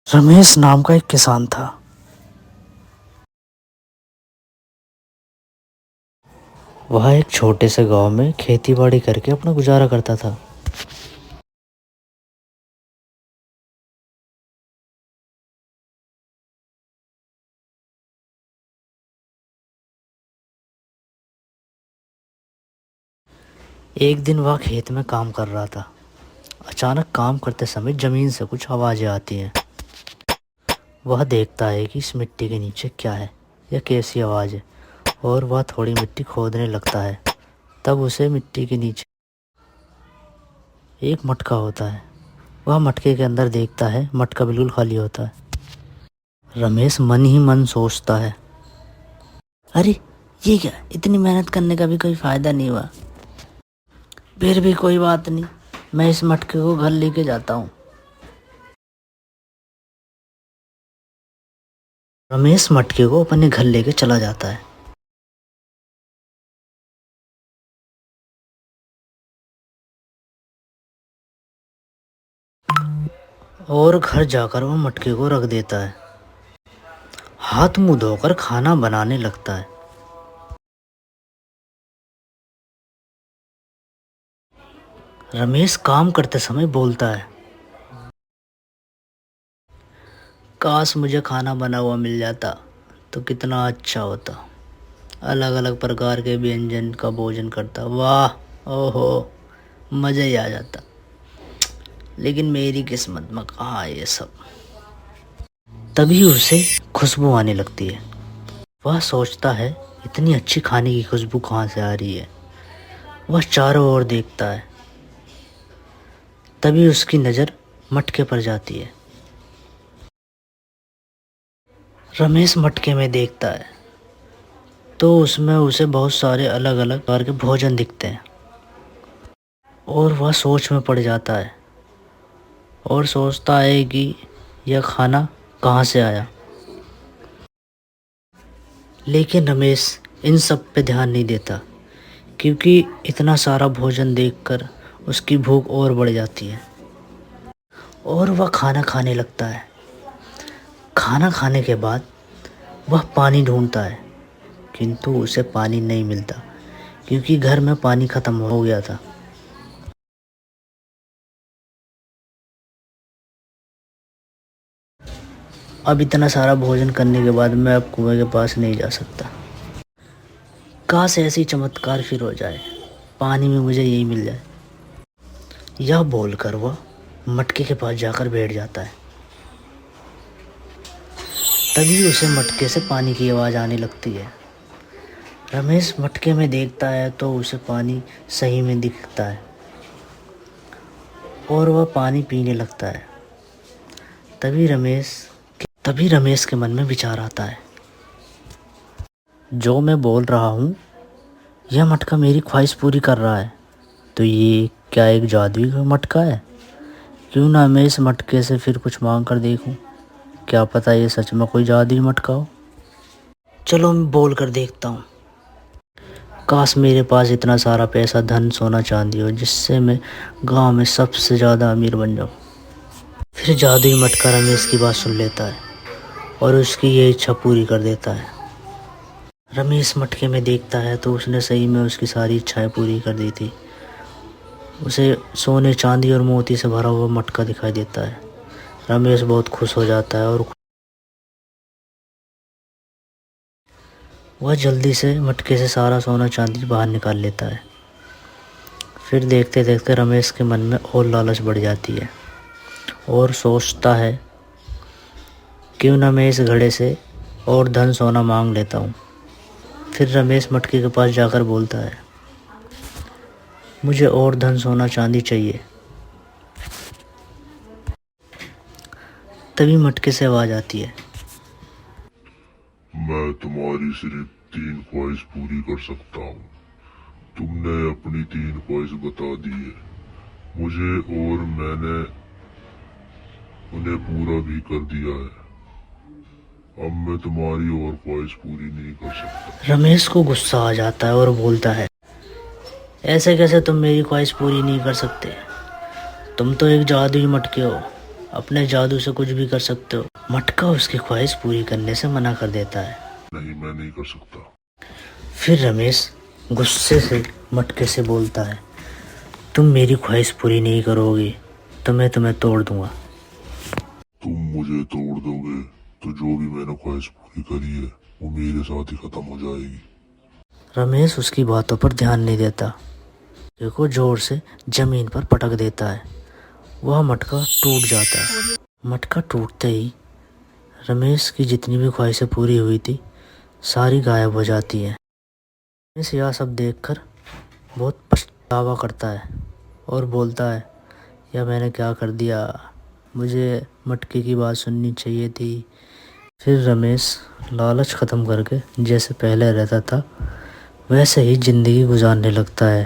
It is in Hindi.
रमेश नाम का एक किसान था। वह एक छोटे से गांव में खेती बाड़ी करके अपना गुजारा करता था। एक दिन वह खेत में काम कर रहा था। अचानक काम करते समय जमीन से कुछ आवाजें आती हैं। वह देखता है कि इस मिट्टी के नीचे क्या है, यह कैसी आवाज़ है, और वह थोड़ी मिट्टी खोदने लगता है। तब उसे मिट्टी के नीचे एक मटका होता है। वह मटके के अंदर देखता है, मटका बिल्कुल खाली होता है। रमेश मन ही मन सोचता है, अरे ये क्या, इतनी मेहनत करने का भी कोई फायदा नहीं हुआ। फिर भी कोई बात नहीं, मैं इस मटके को घर लेके जाता हूँ। रमेश मटके को अपने घर लेके चला जाता है। और घर जाकर वह मटके को रख देता है। हाथ मुंह धोकर खाना बनाने लगता है। रमेश काम करते समय बोलता है, काश मुझे खाना बना हुआ मिल जाता तो कितना अच्छा होता। अलग अलग प्रकार के व्यंजन का भोजन करता, वाह ओहो, मज़ा ही आ जाता। लेकिन मेरी किस्मत में कहाँ है ये सब। तभी उसे खुशबू आने लगती है। वह सोचता है, इतनी अच्छी खाने की खुशबू कहाँ से आ रही है। वह चारों ओर देखता है। तभी उसकी नज़र मटके पर जाती है। रमेश मटके में देखता है तो उसमें उसे बहुत सारे अलग अलग प्रकार के भोजन दिखते हैं। और वह सोच में पड़ जाता है और सोचता है कि यह खाना कहाँ से आया। लेकिन रमेश इन सब पे ध्यान नहीं देता, क्योंकि इतना सारा भोजन देखकर उसकी भूख और बढ़ जाती है और वह खाना खाने लगता है। खाना खाने के बाद वह पानी ढूंढता है, किंतु उसे पानी नहीं मिलता, क्योंकि घर में पानी ख़त्म हो गया था। अब इतना सारा भोजन करने के बाद मैं अब कुएं के पास नहीं जा सकता। काश ऐसी चमत्कार फिर हो जाए, पानी में मुझे यही मिल जाए। यह बोलकर वह मटके के पास जाकर बैठ जाता है। तभी उसे मटके से पानी की आवाज़ आने लगती है। रमेश मटके में देखता है तो उसे पानी सही में दिखता है और वह पानी पीने लगता है। तभी रमेश के मन में विचार आता है, जो मैं बोल रहा हूँ यह मटका मेरी ख्वाहिश पूरी कर रहा है, तो ये क्या एक जादुई मटका है? क्यों ना मैं इस मटके से फिर कुछ मांग कर देखूं, क्या पता ये सच में कोई जादुई मटका हो। चलो मैं बोल कर देखता हूँ। काश मेरे पास इतना सारा पैसा, धन, सोना, चांदी हो, जिससे मैं गांव में सबसे ज़्यादा अमीर बन जाऊँ। फिर जादुई मटका रमेश की बात सुन लेता है और उसकी ये इच्छा पूरी कर देता है। रमेश मटके में देखता है तो उसने सही में उसकी सारी इच्छाएं पूरी कर दी थी। उसे सोने, चांदी और मोती से भरा हुआ मटका दिखाई देता है। रमेश बहुत खुश हो जाता है और वह जल्दी से मटके से सारा सोना चांदी बाहर निकाल लेता है। फिर देखते देखते रमेश के मन में और लालच बढ़ जाती है और सोचता है, क्यों ना मैं इस घड़े से और धन सोना मांग लेता हूँ। फिर रमेश मटके के पास जाकर बोलता है, मुझे और धन, सोना, चांदी चाहिए। तभी मटके से आवाज़ आती है, मैं तुम्हारी सिर्फ 3 ख्वाहिश पूरी कर सकता हूँ। तुमने अपनी 3 ख्वाहिश बता दी है मुझे, और मैंने उन्हें पूरा भी कर दिया है। अब मैं तुम्हारी और ख्वाहिश पूरी नहीं कर सकता। रमेश को गुस्सा आ जाता है और बोलता है, ऐसे कैसे तुम मेरी ख्वाहिश पूरी नहीं कर सकते? तुम तो एक जादुई मटके हो, अपने जादू से कुछ भी कर सकते हो। मटका उसकी ख्वाहिश पूरी करने से मना कर देता है। नहीं, मैं नहीं कर सकता। फिर रमेश गुस्से से मटके से बोलता है, तुम मेरी ख्वाहिश पूरी नहीं करोगे तो मैं तुम्हें तोड़ दूंगा। तुम मुझे तोड़ दोगे तो जो भी मैंने ख्वाहिश पूरी करी है वो मेरे साथ ही खत्म हो जाएगी। रमेश उसकी बातों पर ध्यान नहीं देता, को जोर से जमीन पर पटक देता है। वह मटका टूट जाता है। मटका टूटते ही रमेश की जितनी भी ख्वाहिशें पूरी हुई थी सारी गायब हो जाती है। रमेश यह सब देखकर बहुत पछतावा करता है और बोलता है, यह मैंने क्या कर दिया, मुझे मटके की बात सुननी चाहिए थी। फिर रमेश लालच ख़त्म करके जैसे पहले रहता था वैसे ही ज़िंदगी गुजारने लगता है।